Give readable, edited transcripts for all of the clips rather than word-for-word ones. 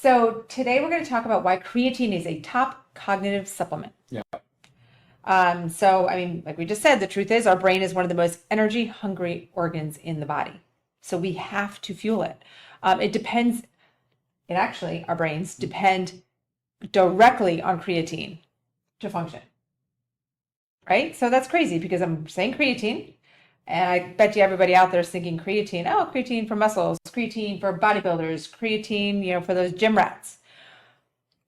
So today we're going to talk about why creatine is a top cognitive supplement. Yeah. Like we just said, the truth is our brain is one of the most energy hungry organs in the body. So we have to fuel it. Our brains depend directly on creatine to function. Right? So that's crazy because I'm saying creatine, and I bet you everybody out there is thinking creatine, oh, creatine for muscles, creatine for bodybuilders, creatine, for those gym rats.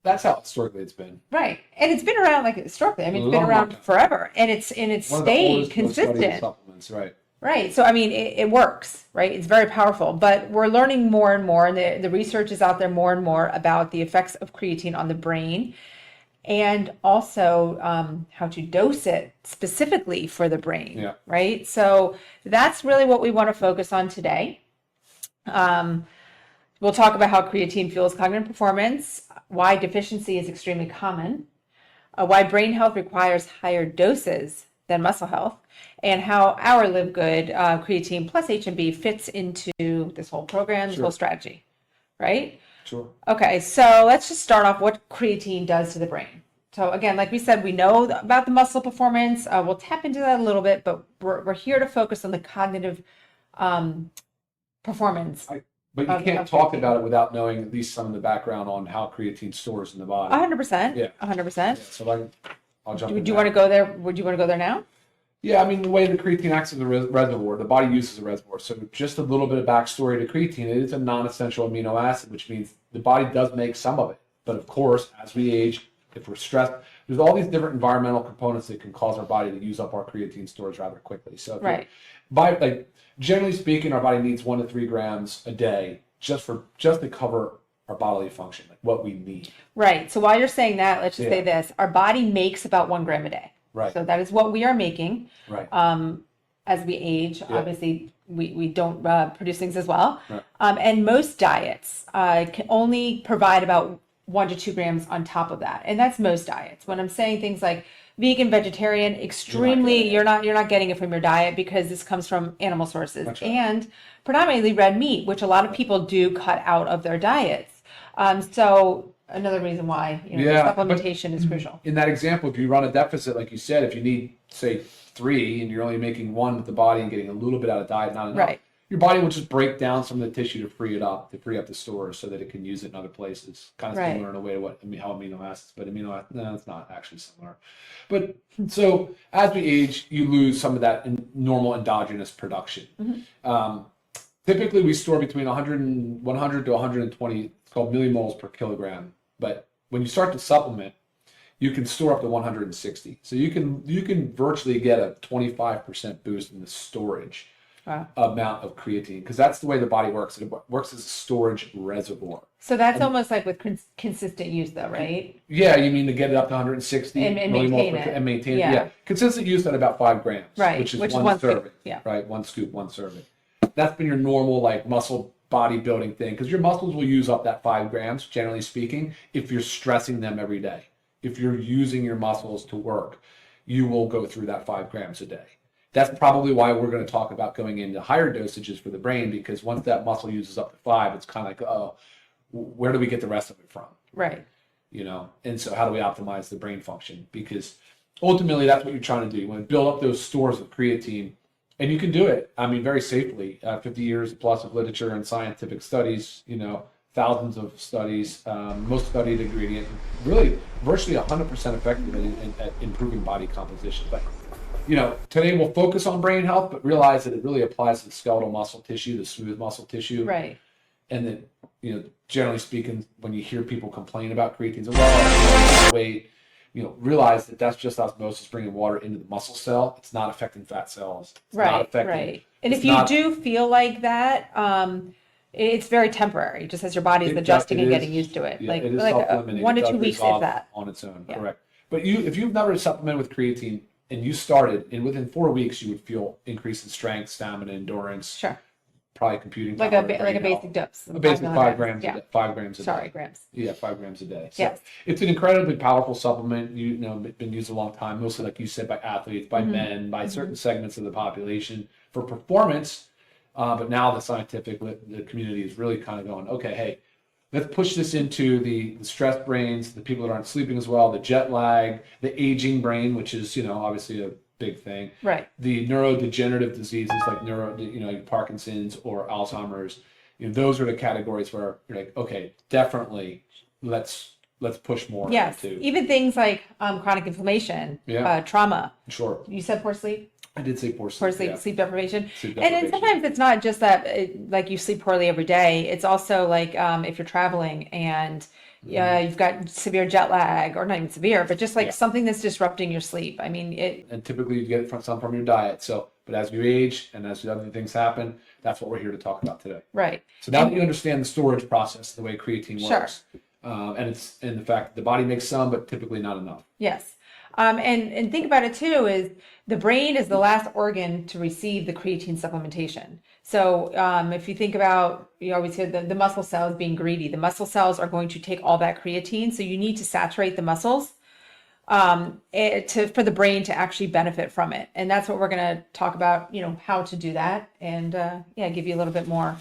That's how historically it's been. Right. And it's been around like historically. I mean, it's been Long around time. forever and it's One of the stayed oldest, most studied consistent. supplements, right? Right. So, I mean, it works, right? It's very powerful, but we're learning more and more, and the research is out there more and more about the effects of creatine on the brain and also how to dose it specifically for the brain. Yeah. Right. So that's really what we want to focus on today. We'll talk about how creatine fuels cognitive performance, why deficiency is extremely common, why brain health requires higher doses than muscle health, and how our LiveGood creatine plus H&B fits into this whole program, this whole strategy, right? Sure. Okay, so let's just start off what creatine does to the brain. So again, like we said, we know about the muscle performance. We'll tap into that a little bit, but we're here to focus on the cognitive performance. But you can't talk about it without knowing at least some of the background on how creatine stores in the body. 100%. Yeah. 100%. Yeah, so I'll jump in. Do you want to go there? Would you want to go there now? Yeah, I mean, the way the creatine acts as a reservoir, the body uses a reservoir. So just a little bit of backstory to creatine. It is a non-essential amino acid, which means the body does make some of it. But of course, as we age, if we're stressed, there's all these different environmental components that can cause our body to use up our creatine stores rather quickly. So generally speaking, our body needs 1 to 3 grams a day just to cover our bodily function, like what we need. Right. So while you're saying that, let's just say this: our body makes about 1 gram a day. Right. So that is what we are making. Right. As we age, obviously we don't produce things as well. Right. And most diets can only provide about 1 to 2 grams on top of that, and that's most diets. When I'm saying things like vegan, vegetarian, you're not getting it from your diet because this comes from animal sources. That's right. And predominantly red meat, which a lot of people do cut out of their diets. So another reason why supplementation is crucial. In that example, if you run a deficit, like you said, if you need, say, 3 and you're only making 1 with the body and getting a little bit out of diet, not enough, right, your body will just break down some of the tissue to free up the stores so that it can use it in other places. Kind of similar in a way to how amino acids, but it's not actually similar. But so as we age, you lose some of that normal endogenous production. Mm-hmm. Typically, we store between 100 to 120. It's called millimoles per kilogram. But when you start to supplement, you can store up to 160. So you can virtually get a 25% boost in the storage amount of creatine, because that's the way the body works. It works as a storage reservoir. So that's almost like with consistent use, though, right? Yeah, you mean to get it up to 160 and maintain it. And maintain it. Yeah, consistent use at about 5 grams, right? Which is one serving. Yeah, right. 1 scoop, 1 serving. That's been your normal muscle bodybuilding thing, because your muscles will use up that 5 grams, generally speaking, if you're stressing them every day. If you're using your muscles to work, you will go through that 5 grams a day. That's probably why we're going to talk about going into higher dosages for the brain, because once that muscle uses up to 5, it's kind of like, oh, where do we get the rest of it from? Right. And so how do we optimize the brain function? Because ultimately that's what you're trying to do. You want to build up those stores of creatine, and you can do it, very safely. 50 years plus of literature and scientific studies, thousands of studies, most studied ingredient, really virtually 100% effective at improving body composition. But today we'll focus on brain health, but realize that it really applies to the skeletal muscle tissue, the smooth muscle tissue. Right. And that, generally speaking, when you hear people complain about creatine, well, wait, realize that that's just osmosis bringing water into the muscle cell. It's not affecting fat cells. It's not affecting, right. And if you do feel like that, it's very temporary, just as your body is adjusting and getting used to it. Yeah, it is self-limiting. 1 to 2 weeks, if that. On its own, correct. But if you've never supplemented with creatine and you started, and within 4 weeks you would feel increase in strength, stamina, endurance. Sure. Probably computing like a basic dose. A basic 5 grams. Yeah. 5 grams a day. Sorry, grams. Yeah, 5 grams a day. So yes. It's an incredibly powerful supplement. Been used a long time, mostly like you said, by athletes, by men, by certain segments of the population for performance. But now the scientific the community is really kind of going, okay, hey, let's push this into the stressed brains, the people that aren't sleeping as well, the jet lag, the aging brain, which is, obviously a big thing. Right. The neurodegenerative diseases like like Parkinson's or Alzheimer's. Those are the categories where you're like, okay, definitely let's push more Yes. into. Even things like chronic inflammation, trauma. Sure. You said poor sleep? I did say poor sleep. Poor sleep, Yeah. sleep deprivation. Sleep And deprivation. sometimes it's not just that, like you sleep poorly every day. It's also like if you're traveling and you've got severe jet lag, or not even severe, but just like something that's disrupting your sleep. I mean, And typically you get it from some from your diet. So, but as you age and as other things happen, that's what we're here to talk about today. Right. So now that you understand the storage process, the way creatine works, and the fact that the body makes some, but typically not enough. Yes. And think about it too, is the brain is the last organ to receive the creatine supplementation. So if you think about, you always hear the muscle cells being greedy, the muscle cells are going to take all that creatine. So you need to saturate the muscles for the brain to actually benefit from it. And that's what we're going to talk about, how to do that, and give you a little bit more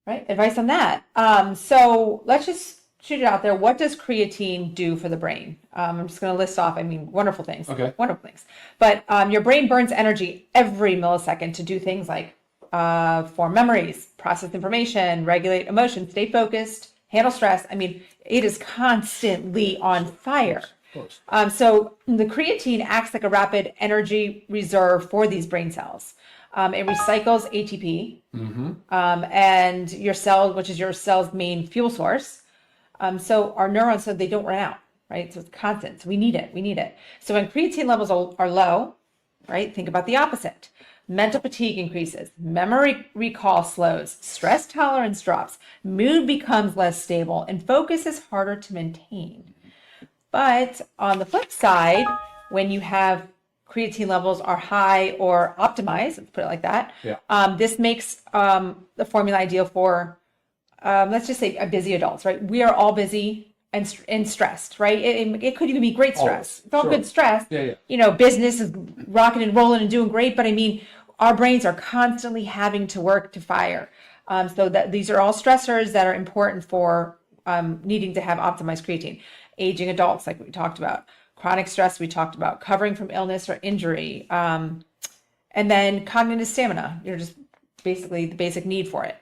advice on that. So let's just shoot it out there. What does creatine do for the brain? I'm just going to list off, wonderful things. Okay. Wonderful things. But your brain burns energy every millisecond to do things like form memories, process information, regulate emotions, stay focused, handle stress. It is constantly on fire. Of course. So the creatine acts like a rapid energy reserve for these brain cells. It recycles ATP, and your cell, which is your cell's main fuel source. So our neurons, so they don't run out, right? So it's constant. So we need it. So when creatine levels are low, right? Think about the opposite. Mental fatigue increases, memory recall slows, stress tolerance drops, mood becomes less stable, and focus is harder to maintain. But on the flip side, when you have creatine levels are high or optimized, let's put it like that, this makes the formula ideal for let's just say busy adults, right? We are all busy and stressed, right? It could even be great stress. It's all good stress. Business is rocking and rolling and doing great, but our brains are constantly having to work to fire. So that these are all stressors that are important for needing to have optimized creatine. Aging adults, like we talked about. Chronic stress, we talked about. Covering from illness or injury. And then cognitive stamina. Just basically the basic need for it.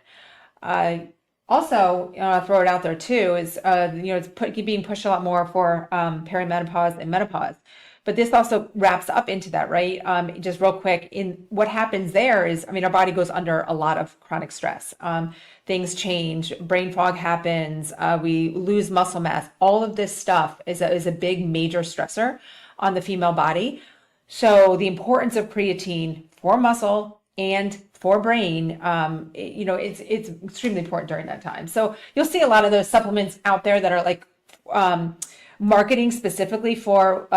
Also, I'll throw it out there too, is, it's being pushed a lot more for perimenopause and menopause. But this also wraps up into that, right? Just real quick, in what happens there is, our body goes under a lot of chronic stress. Things change, brain fog happens, we lose muscle mass. All of this stuff is a big major stressor on the female body. So the importance of creatine for muscle and for brain, it's extremely important during that time. So you'll see a lot of those supplements out there that are like marketing specifically for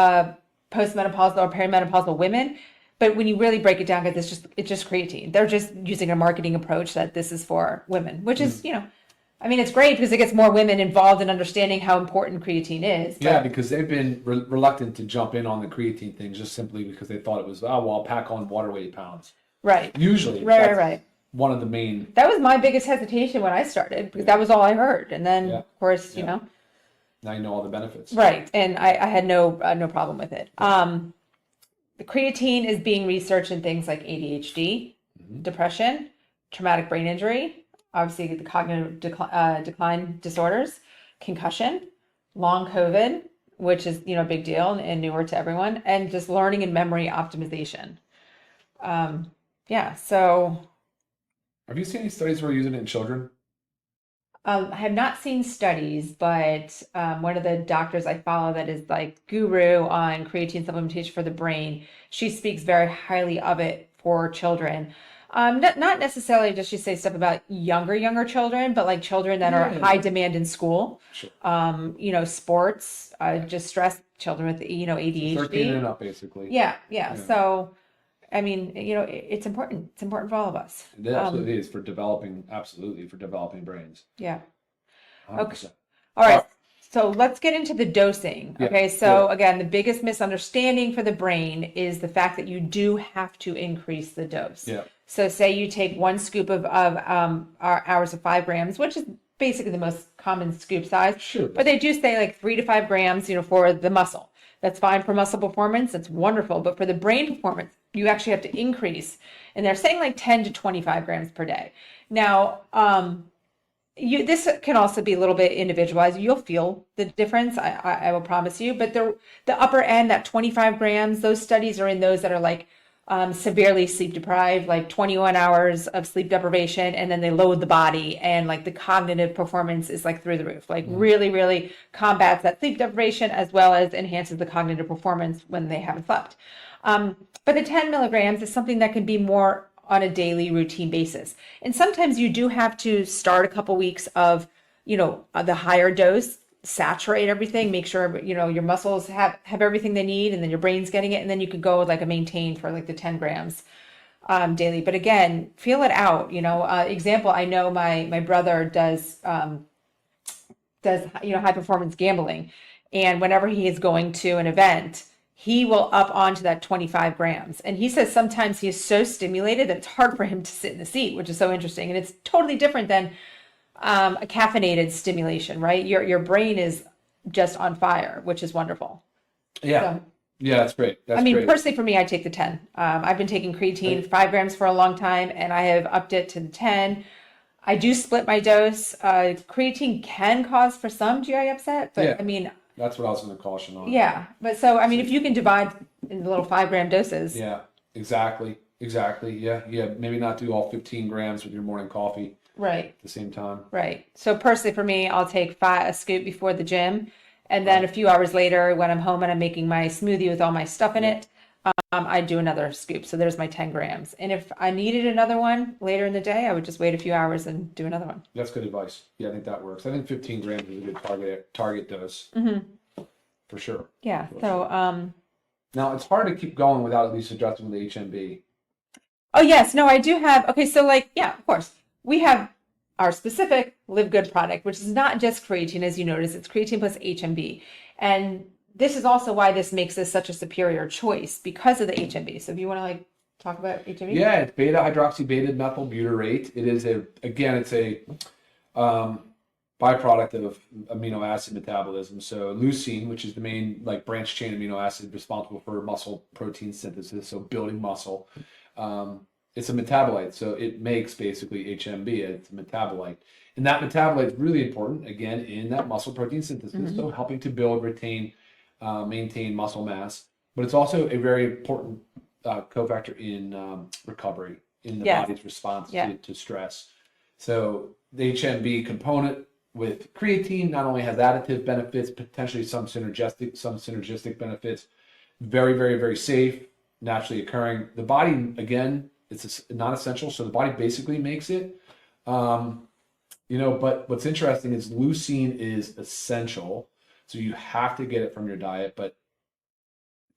postmenopausal or perimenopausal women. But when you really break it down, guys, it's just creatine. They're just using a marketing approach that this is for women, which is, it's great because it gets more women involved in understanding how important creatine is. Yeah, because they've been reluctant to jump in on the creatine thing just simply because they thought it was, I'll pack on water weight pounds. Right. Usually. Right. One of the main. That was my biggest hesitation when I started because that was all I heard. And then, of course, now you know all the benefits. Right. And I had no problem with it. The creatine is being researched in things like ADHD, depression, traumatic brain injury, obviously the cognitive decline disorders, concussion, long COVID, which is, a big deal and newer to everyone, and just learning and memory optimization. So. Have you seen any studies where using it in children? I have not seen studies, but one of the doctors I follow that is like guru on creatine supplementation for the brain, she speaks very highly of it for children. Not necessarily does she say stuff about younger children, but like children that are high demand in school. Sure. Sports, just stress children with ADHD. 13 and up, basically. Yeah. So, it's important. It's important for all of us. It absolutely is for developing brains. Yeah. 100%. Okay. All right. So let's get into the dosing. Yeah. Okay. So again, the biggest misunderstanding for the brain is the fact that you do have to increase the dose. Yeah. So say you take 1 scoop of hours of 5 grams, which is basically the most common scoop size. Sure. But they do say like 3 to 5 grams, for the muscle. That's fine for muscle performance. That's wonderful. But for the brain performance, you actually have to increase. And they're saying like 10 to 25 grams per day. Now, this can also be a little bit individualized. You'll feel the difference, I will promise you. But the upper end, that 25 grams, those studies are in those that are like severely sleep deprived, like 21 hours of sleep deprivation, and then they load the body, and like the cognitive performance is like through the roof, like really, really combats that sleep deprivation as well as enhances the cognitive performance when they haven't slept. But the 10 milligrams is something that can be more on a daily routine basis. And sometimes you do have to start a couple weeks of, the higher dose, saturate everything, make sure, your muscles have everything they need, and then your brain's getting it. And then you could go with like a maintain for like the 10 grams daily. But again, feel it out, example, I know my brother does high performance gambling. And whenever he is going to an event, he will up onto that 25 grams. And he says sometimes he is so stimulated that it's hard for him to sit in the seat, which is so interesting. And it's totally different than a caffeinated stimulation, right? Your brain is just on fire, which is wonderful. Yeah. So, Yeah, that's great. That's great. Personally for me, I take the 10. I've been taking creatine 5 grams for a long time, and I have upped it to the 10. I do split my dose. Creatine can cause for some GI upset, but yeah. That's what I was going to caution on. Yeah, but so, if you can divide in the little 5-gram doses. Yeah, exactly. Yeah, maybe not do all 15 grams with your morning coffee. Right. At the same time. Right. So personally for me, I'll take a scoop before the gym. And then a few hours later, when I'm home and I'm making my smoothie with all my stuff in it, I do another scoop. So there's my 10 grams. And if I needed another one later in the day, I would just wait a few hours and do another one. That's good advice. Yeah, I think that works. I think 15 grams is a good target dose. For sure. Yeah. So now it's hard to keep going without at least adjusting the HMB. Oh yes, no, I do have. Okay, so of course, we have our specific LiveGood product, which is not just creatine, as you notice. It's creatine plus HMB, and this is also why this makes this such a superior choice because of the HMB. So if you want to talk about HMB, yeah, it's beta hydroxybeta methylbutyrate. It is it's a byproduct of amino acid metabolism. So leucine, which is the main branch chain amino acid responsible for muscle protein synthesis, so building muscle. It's a metabolite, so it makes basically HMB. It's a metabolite, and that metabolite is really important again in that muscle protein synthesis. So helping to build, retain, maintain muscle mass, but it's also a very important cofactor in recovery in the body's response to stress. So the HMB component with creatine not only has additive benefits, potentially some synergistic benefits. Very, very, very safe, naturally occurring. The body, again, it's not essential, so the body basically makes it. But what's interesting is leucine is essential, so you have to get it from your diet. But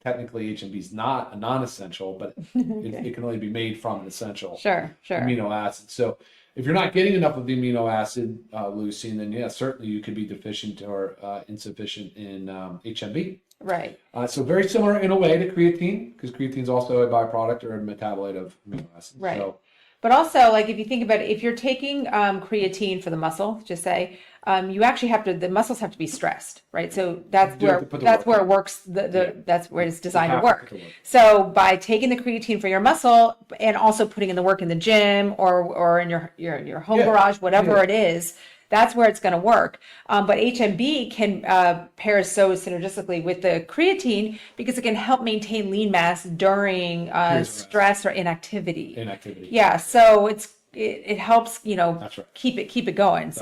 technically, HMB is not a non-essential, but it can only be made from an essential amino acid. So if you're not getting enough of the amino acid leucine, then certainly you could be deficient or insufficient in HMB. Right. So very similar in a way to creatine, because creatine is also a byproduct or a metabolite of amino acids. Right. So, but also, if you think about it, if you're taking creatine for the muscle, just say, you actually the muscles have to be stressed, right? So that's where it works. That's where it's designed to work. So by taking the creatine for your muscle and also putting in the work in the gym or in your home garage, whatever it is, that's where it's going to work. But HMB can pair so synergistically with the creatine because it can help maintain lean mass during stress or inactivity. Yeah, so it helps keep it going.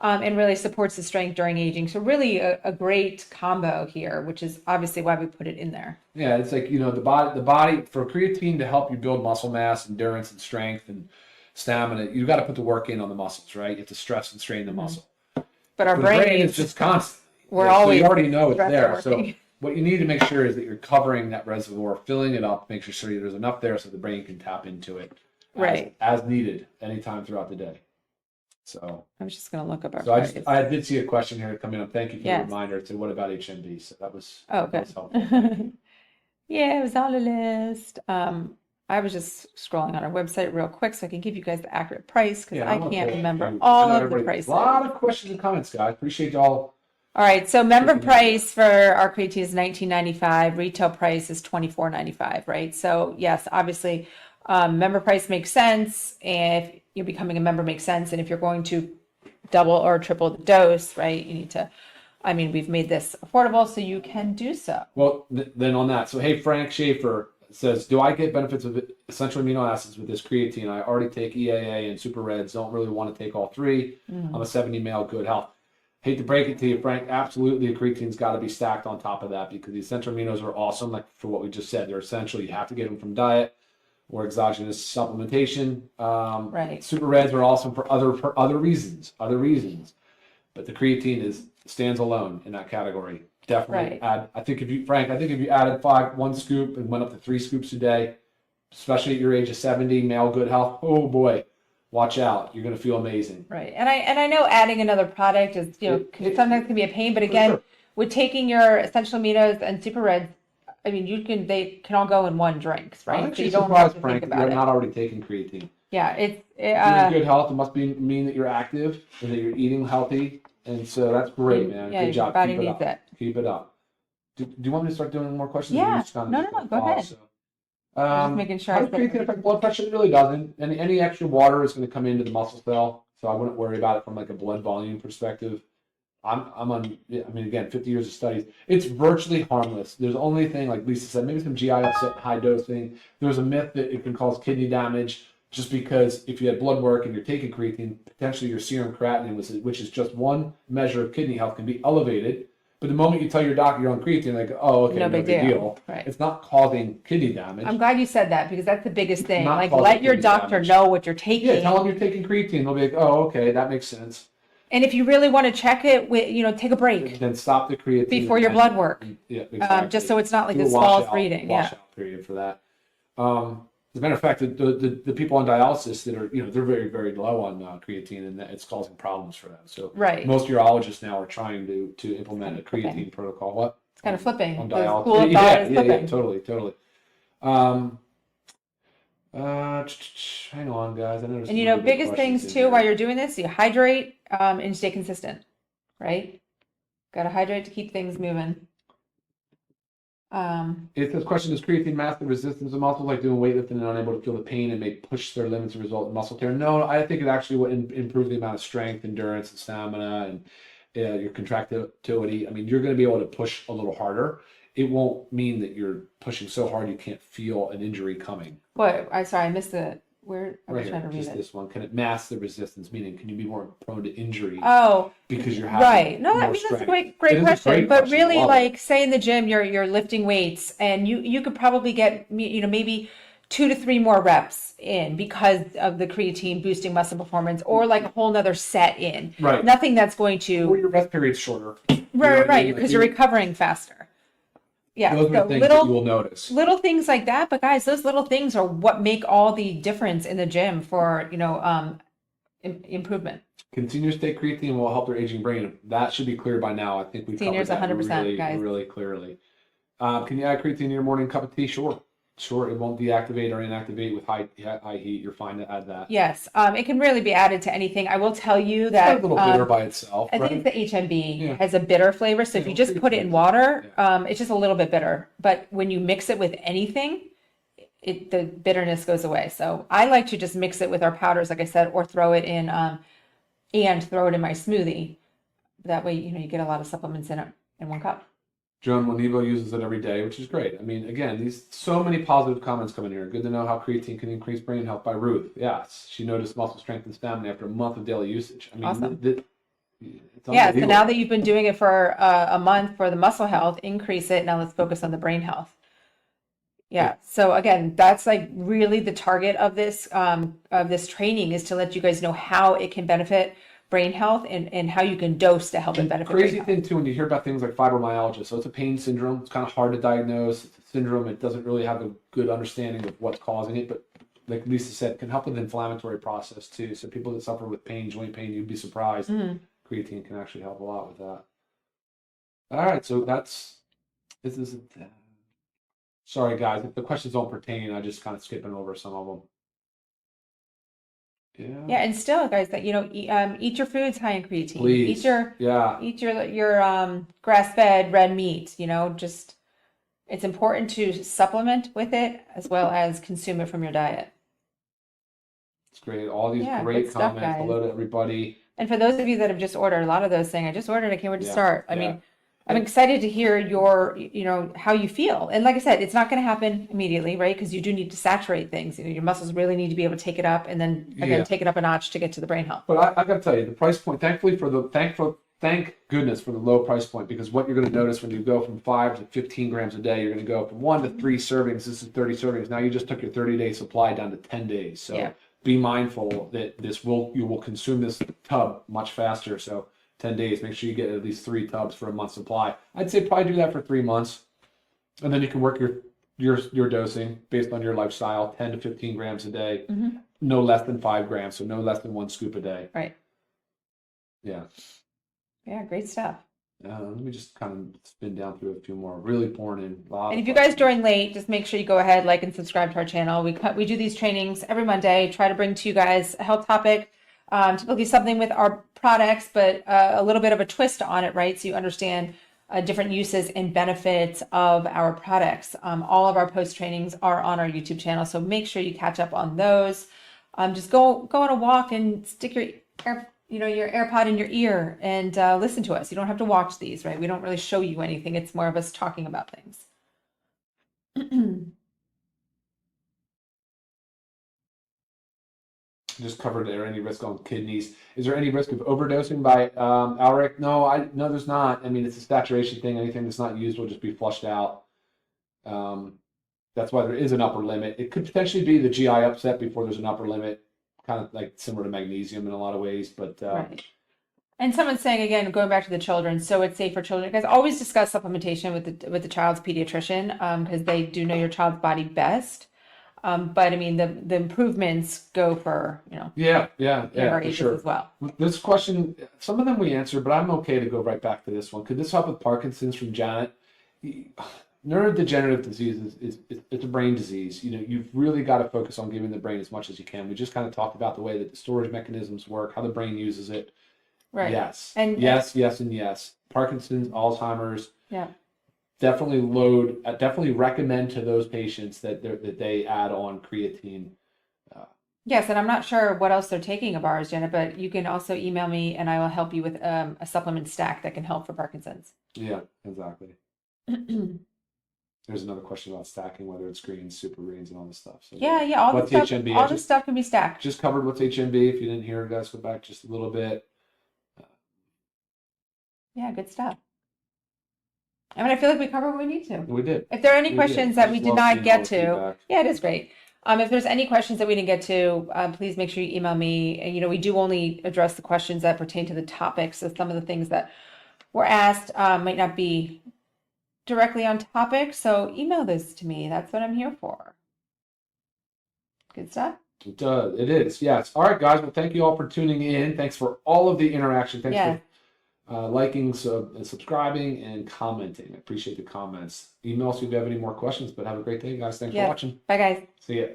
And really supports the strength during aging. So really a great combo here, which is obviously why we put it in there. Yeah, it's the body for creatine to help you build muscle mass, endurance, and strength and stamina. You've got to put the work in on the muscles, right? You have to stress and strain the muscle. But our brain is just constant. We're always so you already know it's there. Working. So what you need to make sure is that you're covering that reservoir, filling it up, make sure there's enough there so the brain can tap into it as needed anytime throughout the day. So I was just going to look up our. So I did see a question here coming up. Thank you for the reminder. To what about HMB? So that was good. That was helpful. Yeah, it was on the list. I was just scrolling on our website real quick so I can give you guys the accurate price because Yeah, I I'm gonna can't pull remember you. all I know of the everybody. prices. A lot of questions and comments, guys. Appreciate y'all. All right, so member Taking price for our creatine is $19.95. Retail price is $24.95, right? So yes, obviously, member price makes sense. If you're becoming a member, makes sense. And if you're going to double or triple the dose, right, you need to. I mean, we've made this affordable, so you can do so. Well, then on that. So, hey, Frank Schaefer says, do I get benefits of essential amino acids with this creatine? I already take EAA and Super Reds. Don't really want to take all three. I'm a 70 male, good health. Hate to break it to you, Frank. Absolutely, the creatine's got to be stacked on top of that because the essential aminos are awesome. Like for what we just said, they're essential. You have to get them from diet or exogenous supplementation. Right. Super Reds are awesome for other reasons. But the creatine stands alone in that category. Definitely Right. add. I think if you added one scoop and went up to 3 scoops a day, especially at your age of 70, male, good health. Oh boy, watch out! You're going to feel amazing. Right. And I know adding another product is, sometimes can be a pain, but again, sure. with taking your essential aminos and super reds, I mean, they can all go in one drink, I'm right? So actually you don't have surprised, to Frank, think that you're about it. not already taking creatine. Yeah, You're in good health. It must mean that you're active and that you're eating healthy, and so that's great, man. yeah, Good your job. body Keep it needs up. it. Keep it up. Do you want me to start doing more questions? Or Yeah. you just kind of No, go ahead. So, I'm just making sure how I does said creatine affect blood pressure? It really doesn't. Any extra water is going to come into the muscle cell, so I wouldn't worry about it from like a blood volume perspective. I'm on. I mean, again, 50 years of studies. It's virtually harmless. There's only thing, like Lisa said, maybe some GI upset, high dosing. There's a myth that it can cause kidney damage just because if you had blood work and you're taking creatine, potentially your serum creatinine, which is just one measure of kidney health, can be elevated. But the moment you tell your doctor you're on creatine, like, oh, okay, No no big big deal. deal. Right. It's not causing kidney damage. I'm glad you said that because that's the biggest thing. not Like, causing let your kidney doctor damage. know what you're taking. Yeah, tell them you're taking creatine. They'll be like, oh, okay, that makes sense. And if you really want to check it, take a break Then stop the creatine before your blood work. Yeah, exactly. Just so it's not like Do a this false washout- reading. Yeah. washout period for that. As a matter of fact, the people on dialysis that are, they're very, very low on creatine, and it's causing problems for them. So Right. most urologists now are trying to implement a creatine flipping. protocol. What? It's kind of flipping. On The dialysis. school of thought is flipping. Totally. Hang on, guys. I noticed. And biggest things too while you're doing this, you hydrate and stay consistent, right? Got to hydrate to keep things moving. It says, question, does creatine mask the resistance of muscles like doing weightlifting and unable to feel the pain and may push their limits and result in muscle tear? No, I think it actually will improve the amount of strength, endurance, and stamina, and your contractility. I mean, you're going to be able to push a little harder. It won't mean that you're pushing so hard you can't feel an injury coming. What? I missed the where. I was Right trying to here, read just it. this one. Can it mask the resistance? Meaning, can you be more prone to injury Oh, because you're having right. No, I more mean that's a strength? great It is question. a great But question. I really, love it. like, say in the gym, you're lifting weights, and you could probably get maybe 2 to 3 more reps in because of the creatine boosting muscle performance, or like a whole nother set in. Right. Nothing that's going Or to your rest period's shorter. right because you're recovering faster. Yeah. Those are So things that you will notice. little things like that, but guys, those little things are what make all the difference in the gym for improvement. Can seniors take creatine will help their aging brain? That should be clear by now. I think we Seniors, covered that 100%, really, guys. really clearly. Can you add creatine in your morning cup of tea? Sure. It won't deactivate or inactivate with high heat. You're fine to add that. Yes, it can really be added to anything. I will tell you It's that a little bitter by itself, I right? think it's the HMB Yeah. has a bitter flavor. So if Yeah, you just put it in water, Yeah. it's just a little bit bitter. But when you mix it with anything, the bitterness goes away. So I like to just mix it with our powders, like I said, or throw it in and throw it in my smoothie. That way, you get a lot of supplements in it in one cup. Joan Monivo uses it every day, which is great. I mean, again, these so many positive comments coming here. Good to know how creatine can increase brain health by Ruth. Yes, she noticed muscle strength and stamina after a month of daily usage. I mean, Awesome. it's Yeah, so unbelievable. now that you've been doing it for a month for the muscle health, increase it. Now let's focus on the brain health. Yeah. So again, that's like really the target of this training is to let you guys know how it can benefit brain health and how you can dose to help it benefit brain Crazy health. thing too, when you hear about things like fibromyalgia, so it's a pain syndrome. It's kind of hard to diagnose. It's a syndrome. It doesn't really have a good understanding of what's causing it, but like Lisa said, it can help with the inflammatory process too. So people that suffer with pain, joint pain, you'd be surprised. Creatine can actually help a lot with that. All right, so this is Sorry, guys, if the questions don't pertain, I just kind of skipping over some of them. Yeah. Yeah, and still, guys, that eat your foods high in creatine. Please. Yeah. Eat your grass-fed red meat. Just it's important to supplement with it as well as consume it from your diet. It's great. All these Yeah, great good stuff, comments. guys. Hello to everybody. And for those of you that have just ordered, a lot of those saying, I just ordered, I can't wait to Yeah. start. I Yeah. mean, I'm excited to hear how you feel. And like I said, it's not going to happen immediately, right? Because you do need to saturate things. Your muscles really need to be able to take it up and then again Yeah. take it up a notch to get to the brain health. But I got to tell you, the price point, thankfully thank goodness for the low price point, because what you're going to notice when you go from 5 to 15 grams a day, you're going to go from 1 to 3 servings. This is 30 servings. Now you just took your 30-day supply down to 10 days. So Yeah. be mindful that you will consume this tub much faster. So 10 days, make sure you get at least 3 tubs for a month's supply. I'd say probably do that for 3 months. And then you can work your dosing based on your lifestyle, 10 to 15 grams a day, no less than 5 grams. So no less than 1 scoop a day. Right. Yeah. Yeah, great stuff. Let me just kind of spin down through a few more. Really pouring in a lot. And if you guys join late, just make sure you go ahead, like and subscribe to our channel. We do these trainings every Monday, try to bring to you guys a health topic, typically something with our products, but a little bit of a twist on it, right? So you understand different uses and benefits of our products. All of our post trainings are on our YouTube channel, so make sure you catch up on those. Just go on a walk and stick your AirPod in your ear and listen to us. You don't have to watch these, right? We don't really show you anything. It's more of us talking about things. Just covered there. Any risk on kidneys? Is there any risk of overdosing by Alric? No, there's not. I mean, it's a saturation thing. Anything that's not used will just be flushed out. That's why there is an upper limit. It could potentially be the GI upset before there's an upper limit, kind of like similar to magnesium in a lot of ways. But Right. And someone's saying again, going back to the children, so it's safe for children. Guys, always discuss supplementation with the child's pediatrician because they do know your child's body best. But I mean, the improvements go for yeah, younger for ages sure. as well. This question, some of them we answered, but I'm okay to go right back to this one. Could this help with Parkinson's from Janet? Neurodegenerative disease it's a brain disease. You've really got to focus on giving the brain as much as you can. We just kind of talked about the way that the storage mechanisms work, how the brain uses it. Right. Yes. And yes, and yes. Parkinson's, Alzheimer's. Yeah. Definitely recommend to those patients that they add on creatine. Yes, and I'm not sure what else they're taking of ours, Jenna, but you can also email me and I will help you with a supplement stack that can help for Parkinson's. Yeah, exactly. There's another question about stacking, whether it's greens, super greens, and all this stuff. So yeah, all what's the stuff, HMB? all the stuff can be stacked. Just covered what's HMB. If you didn't hear it, guys, go back just a little bit. Yeah, good stuff. I mean, I feel like we covered what we need to. We did. If there are any questions that we did not get to, feedback. yeah, it is great. If there's any questions that we didn't get to, please make sure you email me. And, we do only address the questions that pertain to the topic. So some of the things that were asked might not be directly on topic. So email this to me. That's what I'm here for. Good stuff. It does. It is. Yes. All right, guys. Well, thank you all for tuning in. Thanks for all of the interaction. Thanks for liking, and subscribing, and commenting. I appreciate the comments. Email us if you have any more questions. But have a great day, guys. Thanks for watching. Bye, guys. See ya.